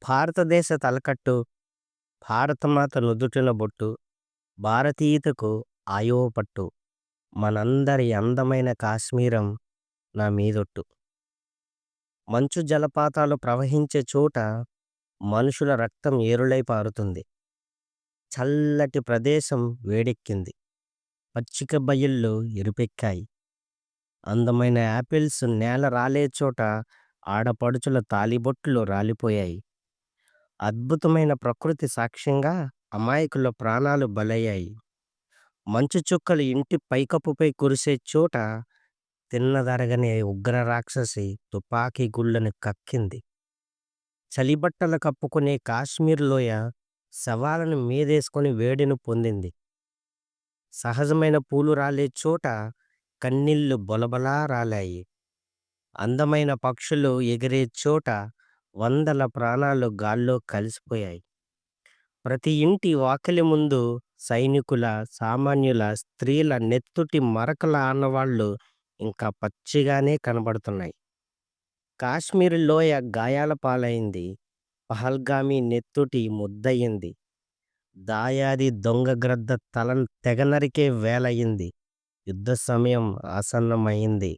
భారతదేశ తలకట్టు, భారతమాత నుదుటిన బొట్టు, భారతీయతకు ఆయువు పట్టు, మనందరి అందమైన కాశ్మీరం నా మీదొట్టు. మంచు జలపాతాలు ప్రవహించే చోట మనుషుల రక్తం ఏరులై పారుతుంది. చల్లటి ప్రదేశం వేడెక్కింది. పచ్చిక బయళ్ళు ఎరుపెక్కాయి. అందమైన యాపిల్స్ నేల రాలే చోట ఆడపడుచుల తాళిబొట్లు రాలిపోయాయి. అద్భుతమైన ప్రకృతి సాక్ష్యంగా అమాయకుల ప్రాణాలు బలయ్యాయి. మంచు చుక్కలు ఇంటి పైకప్పుపై కురిసే చోట తిన్నదరగని ఉగ్ర రాక్షసి తుపాకీ గుళ్ళను కక్కింది. చలిబట్టలు కప్పుకునే కాశ్మీర్ లోయ శవాలను మీదేసుకొని వేడిని పొందింది. సహజమైన పూలు రాలే చోట కన్నీళ్లు బొలబలా రాలాయి. అందమైన పక్షులు ఎగిరే చోట వందల ప్రాణాలు గాల్లో కలిసిపోయాయి. ప్రతి ఇంటి వాకిలి ముందు సైనికుల, సామాన్యుల, స్త్రీల నెత్తుటి మరకల ఆనవాళ్లు ఇంకా పచ్చిగానే కనబడుతున్నాయి. కాశ్మీర్ లోయ గాయాల పాలైంది. పహల్గామి నెత్తుటి ముద్దయింది. దాయాది దొంగ గ్రద్ద తలను తెగ నరికే వేళయింది. యుద్ధ సమయం ఆసన్నమైంది.